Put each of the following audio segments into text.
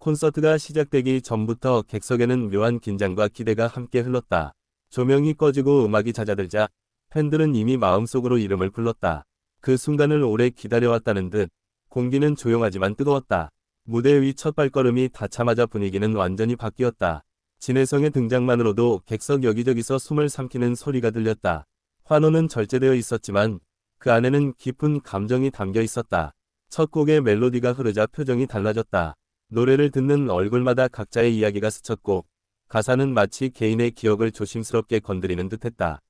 콘서트가 시작되기 전부터 객석에는 묘한 긴장과 기대가 함께 흘렀다. 조명이 꺼지고 음악이 잦아들자 팬들은 이미 마음속으로 이름을 불렀다. 그 순간을 오래 기다려왔다는 듯 공기는 조용하지만 뜨거웠다. 무대 위 첫 발걸음이 닿자마자 분위기는 완전히 바뀌었다. 진혜성의 등장만으로도 객석 여기저기서 숨을 삼키는 소리가 들렸다. 환호는 절제되어 있었지만 그 안에는 깊은 감정이 담겨 있었다. 첫 곡의 멜로디가 흐르자 표정이 달라졌다. 노래를 듣는 얼굴마다 각자의 이야기가 스쳤고 가사는 마치 개인의 기억을 조심스럽게 건드리는 듯했다.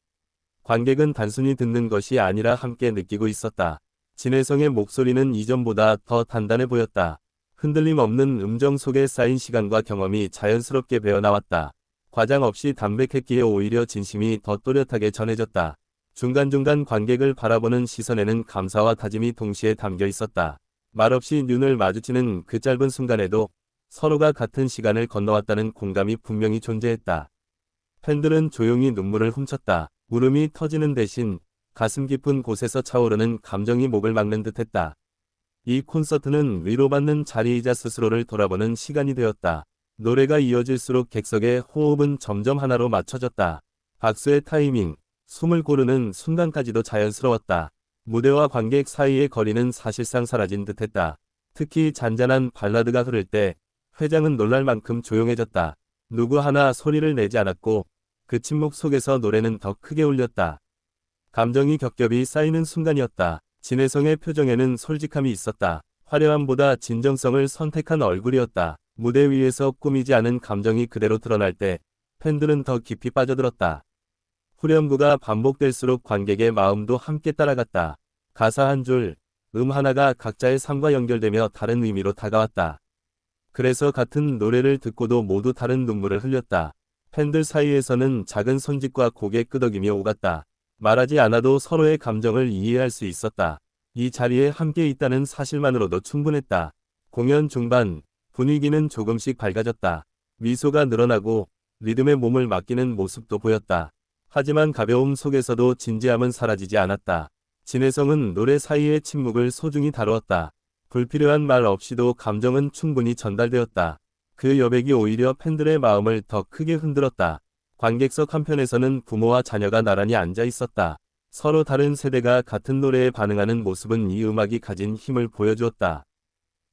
관객은 단순히 듣는 것이 아니라 함께 느끼고 있었다. 진혜성의 목소리는 이전보다 더 단단해 보였다. 흔들림 없는 음정 속에 쌓인 시간과 경험이 자연스럽게 배어나왔다. 과장 없이 담백했기에 오히려 진심이 더 또렷하게 전해졌다. 중간중간 관객을 바라보는 시선에는 감사와 다짐이 동시에 담겨 있었다. 말없이 눈을 마주치는 그 짧은 순간에도 서로가 같은 시간을 건너왔다는 공감이 분명히 존재했다. 팬들은 조용히 눈물을 훔쳤다. 울음이 터지는 대신 가슴 깊은 곳에서 차오르는 감정이 목을 막는 듯했다. 이 콘서트는 위로받는 자리이자 스스로를 돌아보는 시간이 되었다. 노래가 이어질수록 객석의 호흡은 점점 하나로 맞춰졌다. 박수의 타이밍, 숨을 고르는 순간까지도 자연스러웠다. 무대와 관객 사이의 거리는 사실상 사라진 듯했다. 특히 잔잔한 발라드가 흐를 때 회장은 놀랄 만큼 조용해졌다. 누구 하나 소리를 내지 않았고 그 침묵 속에서 노래는 더 크게 울렸다. 감정이 겹겹이 쌓이는 순간이었다. 진혜성의 표정에는 솔직함이 있었다. 화려함보다 진정성을 선택한 얼굴이었다. 무대 위에서 꾸미지 않은 감정이 그대로 드러날 때 팬들은 더 깊이 빠져들었다. 후렴구가 반복될수록 관객의 마음도 함께 따라갔다. 가사 한 줄, 하나가 각자의 삶과 연결되며 다른 의미로 다가왔다. 그래서 같은 노래를 듣고도 모두 다른 눈물을 흘렸다. 팬들 사이에서는 작은 손짓과 고개 끄덕이며 오갔다. 말하지 않아도 서로의 감정을 이해할 수 있었다. 이 자리에 함께 있다는 사실만으로도 충분했다. 공연 중반, 분위기는 조금씩 밝아졌다. 미소가 늘어나고 리듬에 몸을 맡기는 모습도 보였다. 하지만 가벼움 속에서도 진지함은 사라지지 않았다. 진혜성은 노래 사이의 침묵을 소중히 다루었다. 불필요한 말 없이도 감정은 충분히 전달되었다. 그 여백이 오히려 팬들의 마음을 더 크게 흔들었다. 관객석 한편에서는 부모와 자녀가 나란히 앉아 있었다. 서로 다른 세대가 같은 노래에 반응하는 모습은 이 음악이 가진 힘을 보여주었다.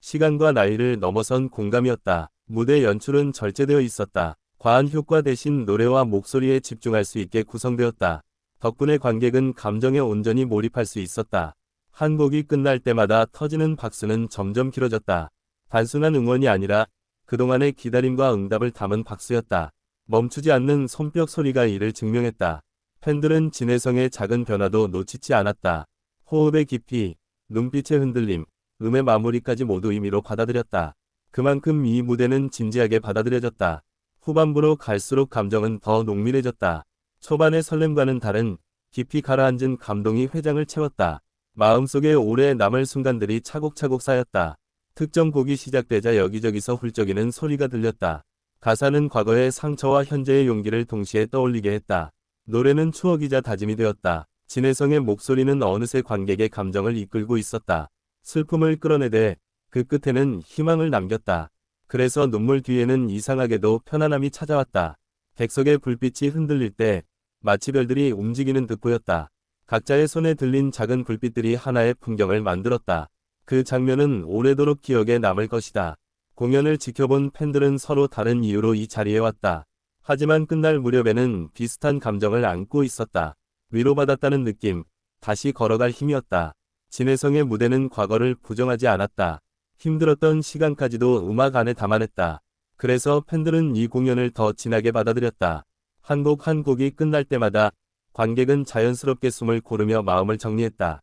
시간과 나이를 넘어선 공감이었다. 무대 연출은 절제되어 있었다. 과한 효과 대신 노래와 목소리에 집중할 수 있게 구성되었다. 덕분에 관객은 감정에 온전히 몰입할 수 있었다. 한 곡이 끝날 때마다 터지는 박수는 점점 길어졌다. 단순한 응원이 아니라 그동안의 기다림과 응답을 담은 박수였다. 멈추지 않는 손뼉 소리가 이를 증명했다. 팬들은 진혜성의 작은 변화도 놓치지 않았다. 호흡의 깊이, 눈빛의 흔들림, 음의 마무리까지 모두 의미로 받아들였다. 그만큼 이 무대는 진지하게 받아들여졌다. 후반부로 갈수록 감정은 더 농밀해졌다. 초반의 설렘과는 다른 깊이 가라앉은 감동이 회장을 채웠다. 마음속에 오래 남을 순간들이 차곡차곡 쌓였다. 특정 곡이 시작되자 여기저기서 훌쩍이는 소리가 들렸다. 가사는 과거의 상처와 현재의 용기를 동시에 떠올리게 했다. 노래는 추억이자 다짐이 되었다. 진혜성의 목소리는 어느새 관객의 감정을 이끌고 있었다. 슬픔을 끌어내되 그 끝에는 희망을 남겼다. 그래서 눈물 뒤에는 이상하게도 편안함이 찾아왔다. 객석의 불빛이 흔들릴 때 마치 별들이 움직이는 듯 보였다. 각자의 손에 들린 작은 불빛들이 하나의 풍경을 만들었다. 그 장면은 오래도록 기억에 남을 것이다. 공연을 지켜본 팬들은 서로 다른 이유로 이 자리에 왔다. 하지만 끝날 무렵에는 비슷한 감정을 안고 있었다. 위로받았다는 느낌, 다시 걸어갈 힘이었다. 진혜성의 무대는 과거를 부정하지 않았다. 힘들었던 시간까지도 음악 안에 담아냈다. 그래서 팬들은 이 공연을 더 진하게 받아들였다. 한 곡 한 곡이 끝날 때마다 관객은 자연스럽게 숨을 고르며 마음을 정리했다.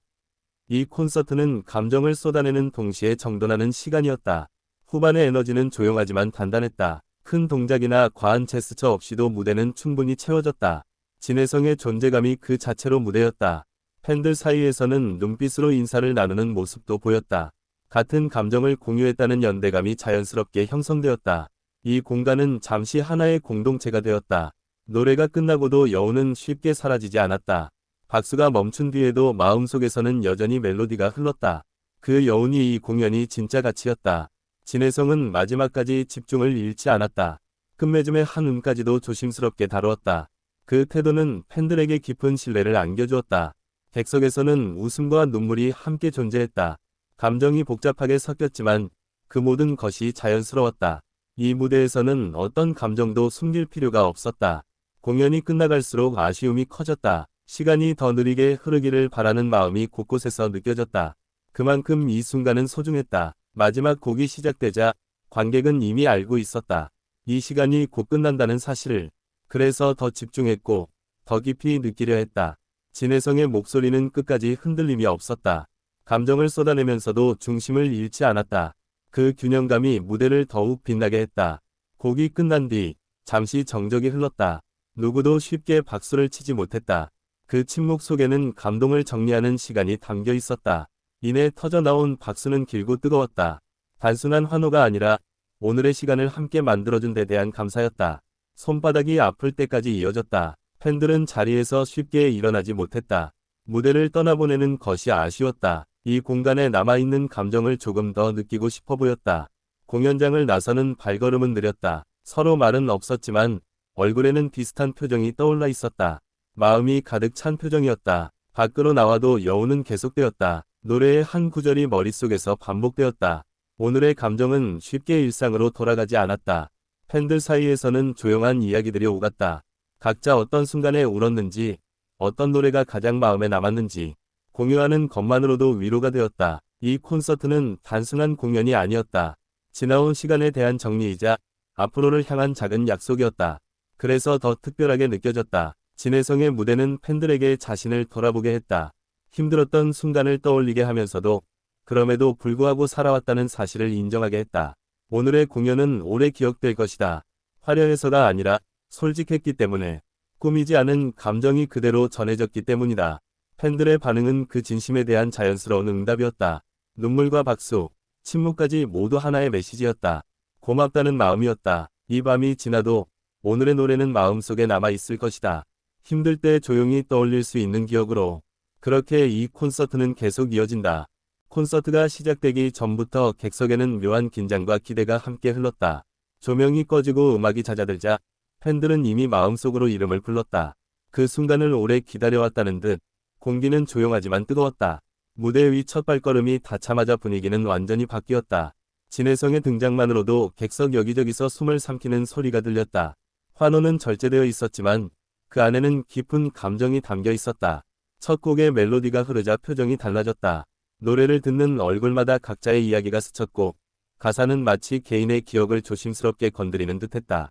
이 콘서트는 감정을 쏟아내는 동시에 정돈하는 시간이었다. 후반의 에너지는 조용하지만 단단했다. 큰 동작이나 과한 제스처 없이도 무대는 충분히 채워졌다. 진혜성의 존재감이 그 자체로 무대였다. 팬들 사이에서는 눈빛으로 인사를 나누는 모습도 보였다. 같은 감정을 공유했다는 연대감이 자연스럽게 형성되었다. 이 공간은 잠시 하나의 공동체가 되었다. 노래가 끝나고도 여운은 쉽게 사라지지 않았다. 박수가 멈춘 뒤에도 마음속에서는 여전히 멜로디가 흘렀다. 그 여운이 이 공연이 진짜 가치였다. 진혜성은 마지막까지 집중을 잃지 않았다. 끝맺음의 한 음까지도 조심스럽게 다루었다. 그 태도는 팬들에게 깊은 신뢰를 안겨주었다. 객석에서는 웃음과 눈물이 함께 존재했다. 감정이 복잡하게 섞였지만 그 모든 것이 자연스러웠다. 이 무대에서는 어떤 감정도 숨길 필요가 없었다. 공연이 끝나갈수록 아쉬움이 커졌다. 시간이 더 느리게 흐르기를 바라는 마음이 곳곳에서 느껴졌다. 그만큼 이 순간은 소중했다. 마지막 곡이 시작되자 관객은 이미 알고 있었다. 이 시간이 곧 끝난다는 사실을. 그래서 더 집중했고 더 깊이 느끼려 했다. 진혜성의 목소리는 끝까지 흔들림이 없었다. 감정을 쏟아내면서도 중심을 잃지 않았다. 그 균형감이 무대를 더욱 빛나게 했다. 곡이 끝난 뒤 잠시 정적이 흘렀다. 누구도 쉽게 박수를 치지 못했다. 그 침묵 속에는 감동을 정리하는 시간이 담겨 있었다. 이내 터져나온 박수는 길고 뜨거웠다. 단순한 환호가 아니라 오늘의 시간을 함께 만들어준 데 대한 감사였다. 손바닥이 아플 때까지 이어졌다. 팬들은 자리에서 쉽게 일어나지 못했다. 무대를 떠나보내는 것이 아쉬웠다. 이 공간에 남아있는 감정을 조금 더 느끼고 싶어 보였다. 공연장을 나서는 발걸음은 느렸다. 서로 말은 없었지만 얼굴에는 비슷한 표정이 떠올라 있었다. 마음이 가득 찬 표정이었다. 밖으로 나와도 여운은 계속되었다. 노래의 한 구절이 머릿속에서 반복되었다. 오늘의 감정은 쉽게 일상으로 돌아가지 않았다. 팬들 사이에서는 조용한 이야기들이 오갔다. 각자 어떤 순간에 울었는지, 어떤 노래가 가장 마음에 남았는지 공유하는 것만으로도 위로가 되었다. 이 콘서트는 단순한 공연이 아니었다. 지나온 시간에 대한 정리이자 앞으로를 향한 작은 약속이었다. 그래서 더 특별하게 느껴졌다. 진혜성의 무대는 팬들에게 자신을 돌아보게 했다. 힘들었던 순간을 떠올리게 하면서도 그럼에도 불구하고 살아왔다는 사실을 인정하게 했다. 오늘의 공연은 오래 기억될 것이다. 화려해서가 아니라 솔직했기 때문에, 꾸미지 않은 감정이 그대로 전해졌기 때문이다. 팬들의 반응은 그 진심에 대한 자연스러운 응답이었다. 눈물과 박수, 침묵까지 모두 하나의 메시지였다. 고맙다는 마음이었다. 이 밤이 지나도 오늘의 노래는 마음속에 남아있을 것이다. 힘들 때 조용히 떠올릴 수 있는 기억으로. 그렇게 이 콘서트는 계속 이어진다. 콘서트가 시작되기 전부터 객석에는 묘한 긴장과 기대가 함께 흘렀다. 조명이 꺼지고 음악이 잦아들자 팬들은 이미 마음속으로 이름을 불렀다. 그 순간을 오래 기다려왔다는 듯 공기는 조용하지만 뜨거웠다. 무대 위 첫 발걸음이 닿자마자 분위기는 완전히 바뀌었다. 진혜성의 등장만으로도 객석 여기저기서 숨을 삼키는 소리가 들렸다. 환호는 절제되어 있었지만 그 안에는 깊은 감정이 담겨 있었다. 첫 곡의 멜로디가 흐르자 표정이 달라졌다. 노래를 듣는 얼굴마다 각자의 이야기가 스쳤고 가사는 마치 개인의 기억을 조심스럽게 건드리는 듯했다.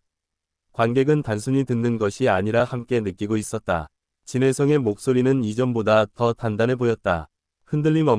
관객은 단순히 듣는 것이 아니라 함께 느끼고 있었다. 진혜성의 목소리는 이전보다 더 단단해 보였다. 흔들림 없는